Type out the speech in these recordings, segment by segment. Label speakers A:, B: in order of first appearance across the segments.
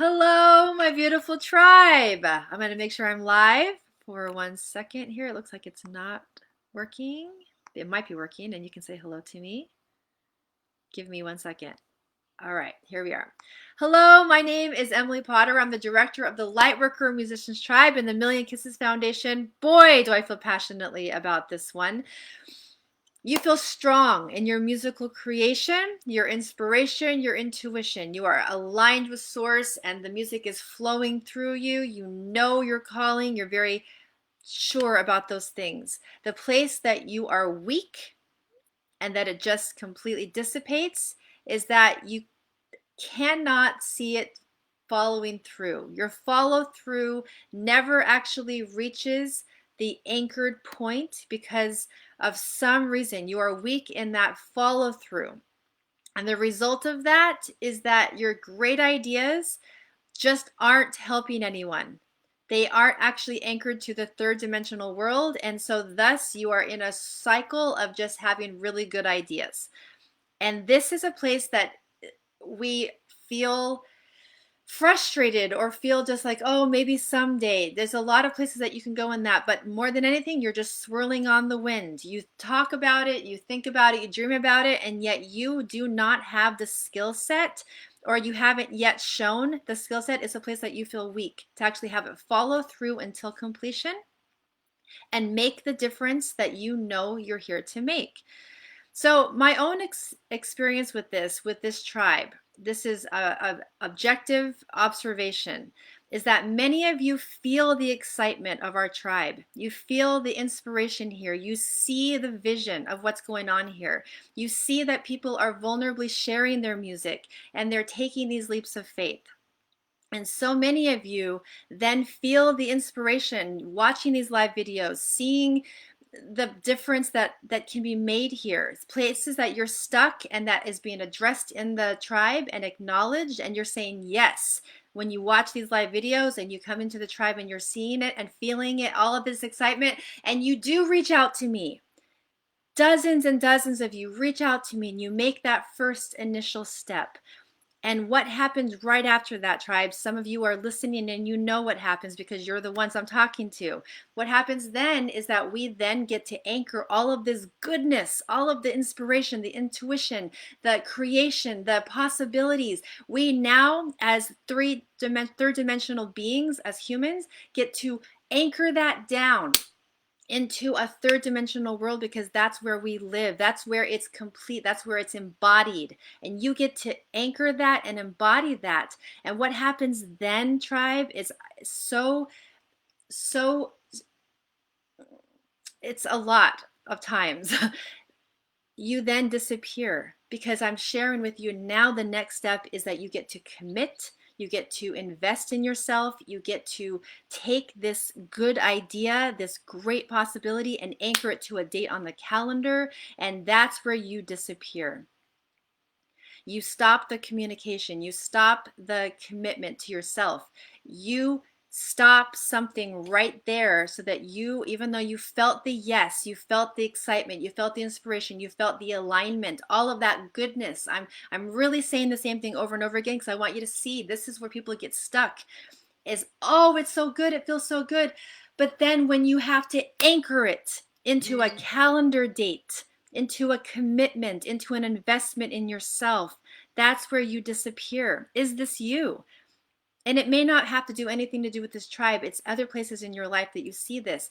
A: Hello, my beautiful tribe. I'm going to make sure I'm live for 1 second here. It looks like it's not working. It might be working, and you can say hello to me. Give me 1 second. All right, here we are. Hello, my name is Emily Potter. I'm the director of the Lightworker Musicians Tribe and the Million Kisses Foundation. Boy, do I feel passionately about this one. You feel strong in your musical creation, your inspiration, your intuition. You are aligned with source and the music is flowing through you. You know your calling. You're very sure about those things. The place that you are weak and that it just completely dissipates is that you cannot see it following through. Your follow through never actually reaches the anchored point because of some reason you are weak in that follow through. And the result of that is that your great ideas just aren't helping anyone. They aren't actually anchored to the third dimensional world. And so, thus, you are in a cycle of just having really good ideas. And this is a place that we feel frustrated or feel just like, oh, maybe someday. There's a lot of places that you can go in that, but more than anything, you're just swirling on the wind. You talk about it, you think about it, you dream about it, and yet you do not have the skill set, or you haven't yet shown the skill set. Is a place that you feel weak to actually have it follow through until completion and make the difference that you know you're here to make. So my own experience with this tribe, this is a objective observation, is that many of you feel the excitement of our tribe. You feel the inspiration here. You see the vision of what's going on here. You see that people are vulnerably sharing their music and they're taking these leaps of faith. And so many of you then feel the inspiration watching these live videos, seeing the difference that can be made here. It's places that you're stuck and that is being addressed in the tribe and acknowledged, and you're saying yes. When you watch these live videos and you come into the tribe and you're seeing it and feeling it, all of this excitement, and you do reach out to me. Dozens and dozens of you reach out to me and you make that first initial step. And what happens right after that, tribe? Some of you are listening and you know what happens because you're the ones I'm talking to. What happens then is that we then get to anchor all of this goodness, all of the inspiration, the intuition, the creation, the possibilities. We now, as third dimensional beings, as humans, get to anchor that down into a third dimensional world because that's where we live. That's where it's complete. That's where it's embodied. And you get to anchor that and embody that. And what happens then, tribe, is so, it's a lot of times. You then disappear because I'm sharing with you now the next step is that you get to commit. You get to invest in yourself. You get to take this good idea, this great possibility, and anchor it to a date on the calendar. And that's where you disappear. You stop the communication. You stop the commitment to yourself. You stop something right there so that you, even though you felt the yes, you felt the excitement, you felt the inspiration, you felt the alignment, all of that goodness. I'm really saying the same thing over and over again because I want you to see this is where people get stuck is, oh, it's so good, it feels so good. But then when you have to anchor it into a calendar date, into a commitment, into an investment in yourself, that's where you disappear. Is this you? And it may not have to do anything to do with this tribe. It's other places in your life that you see this,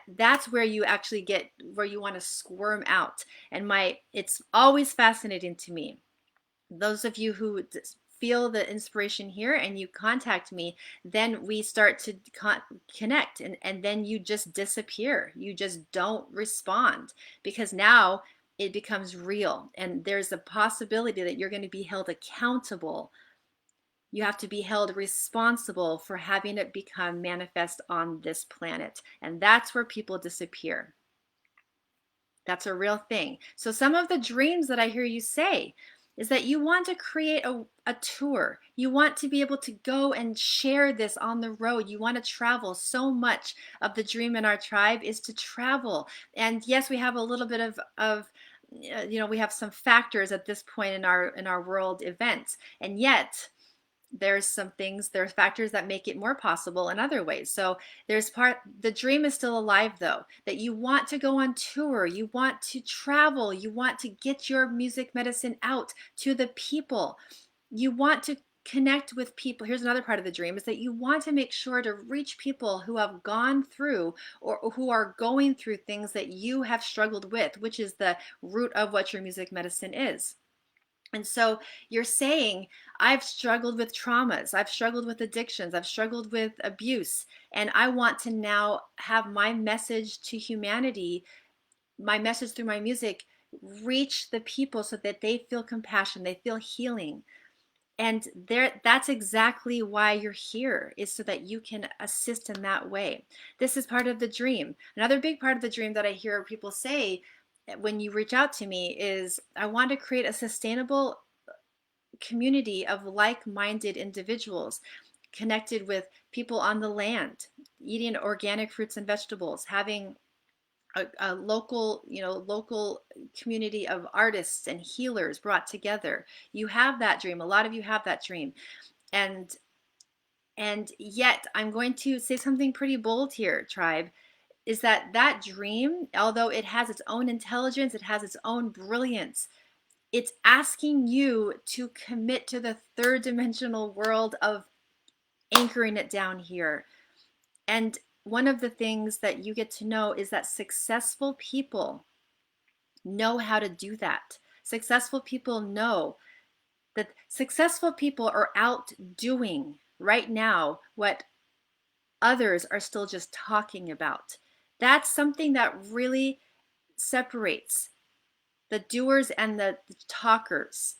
A: that's where you actually get where you want to squirm out. And it's always fascinating to me. Those of you who feel the inspiration here and you contact me, then we start to connect and then you just disappear. You just don't respond because now it becomes real and there's a possibility that you're going to be held accountable. You have to be held responsible for having it become manifest on this planet. And that's where people disappear. That's a real thing. So some of the dreams that I hear you say is that you want to create a tour. You want to be able to go and share this on the road. You want to travel. So much of the dream in our tribe is to travel. And yes, we have a little bit of we have some factors at this point in our world events. And yet there's some things, there's factors that make it more possible in other ways. So the dream is still alive though, that you want to go on tour, you want to travel, you want to get your music medicine out to the people, you want to connect with people. Here's another part of the dream, is that you want to make sure to reach people who have gone through or who are going through things that you have struggled with, which is the root of what your music medicine is. And so you're saying, I've struggled with traumas, I've struggled with addictions, I've struggled with abuse, and I want to now have my message to humanity, my message through my music, reach the people so that they feel compassion, they feel healing. And that's exactly why you're here, is so that you can assist in that way. This is part of the dream. Another big part of the dream that I hear people say when you reach out to me is, I want to create a sustainable community of like-minded individuals connected with people on the land, eating organic fruits and vegetables, having a local, local community of artists and healers brought together. You have that dream. A lot of you have that dream. And yet I'm going to say something pretty bold here, tribe, is that that dream, although it has its own intelligence, it has its own brilliance, it's asking you to commit to the third dimensional world of anchoring it down here. And one of the things that you get to know is that successful people know how to do that. Successful people know that successful people are out doing right now what others are still just talking about. That's something that really separates the doers and the talkers.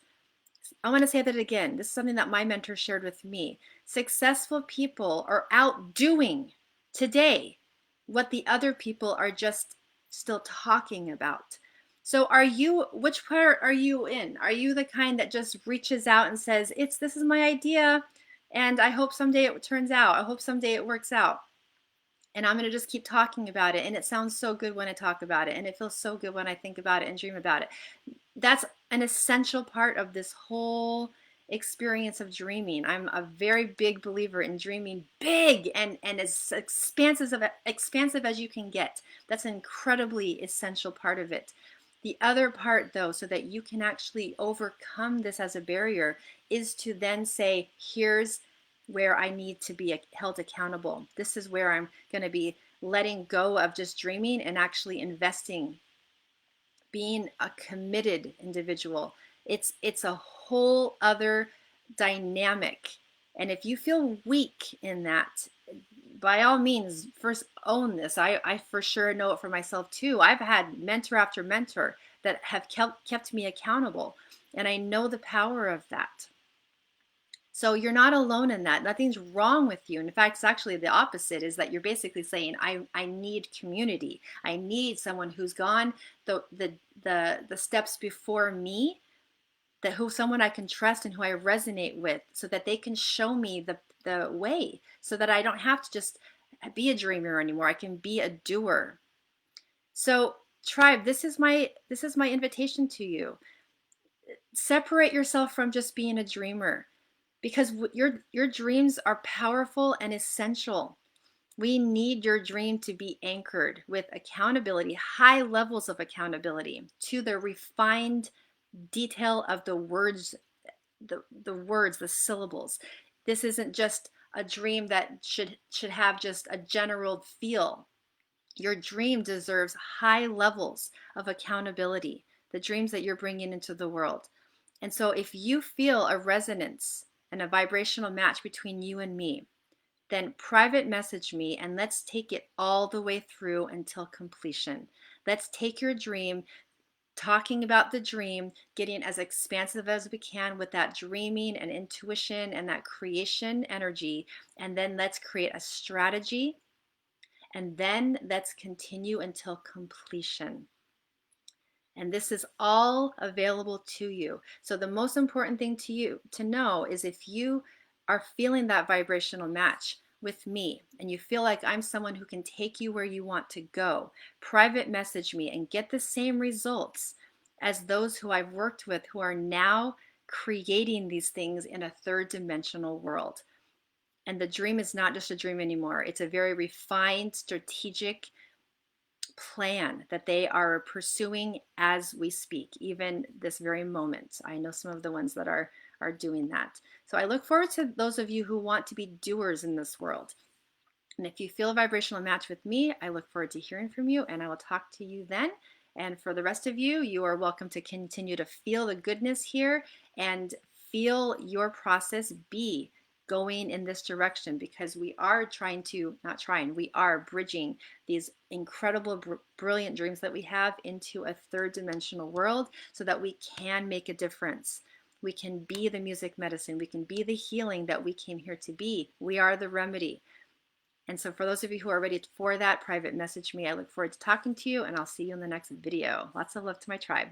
A: I want to say that again. This is something that my mentor shared with me. Successful people are out doing today what the other people are just still talking about. So which part are you in? Are you the kind that just reaches out and says, this is my idea, and I hope someday it turns out. I hope someday it works out. And I'm going to just keep talking about it. And it sounds so good when I talk about it. And it feels so good when I think about it and dream about it. That's an essential part of this whole experience of dreaming. I'm a very big believer in dreaming big and as expansive as you can get. That's an incredibly essential part of it. The other part, though, so that you can actually overcome this as a barrier, is to then say, here's where I need to be held accountable. This is where I'm going to be letting go of just dreaming and actually investing, being a committed individual. It's a whole other dynamic. And if you feel weak in that, by all means, first own this. I for sure know it for myself too. I've had mentor after mentor that have kept me accountable, and I know the power of that. So you're not alone in that. Nothing's wrong with you. In fact, it's actually the opposite, is that you're basically saying, I need community. I need someone who's gone the steps before me, someone I can trust and who I resonate with, so that they can show me the way, so that I don't have to just be a dreamer anymore. I can be a doer. So tribe, this is my invitation to you. Separate yourself from just being a dreamer, because your dreams are powerful and essential. We need your dream to be anchored with accountability, high levels of accountability, to the refined detail of the words, the syllables. This isn't just a dream that should have just a general feel. Your dream deserves high levels of accountability, the dreams that you're bringing into the world. And so if you feel a resonance and a vibrational match between you and me, then private message me and let's take it all the way through until completion. Let's take your dream, talking about the dream, getting as expansive as we can with that dreaming and intuition and that creation energy, and then let's create a strategy, and then let's continue until completion. And this is all available to you. So the most important thing to know is, if you are feeling that vibrational match with me and you feel like I'm someone who can take you where you want to go, private message me and get the same results as those who I've worked with, who are now creating these things in a third dimensional world. And the dream is not just a dream anymore. It's a very refined, strategic plan that they are pursuing as we speak, even this very moment. I know some of the ones that are doing that. So I look forward to those of you who want to be doers in this world. And if you feel a vibrational match with me, I look forward to hearing from you, and I will talk to you then. And for the rest of you, you are welcome to continue to feel the goodness here and feel your process be going in this direction, because we are we are bridging these incredible, brilliant dreams that we have into a third dimensional world so that we can make a difference. We can be the music medicine. We can be the healing that we came here to be. We are the remedy. And so for those of you who are ready for that, private message me. I look forward to talking to you, and I'll see you in the next video. Lots of love to my tribe.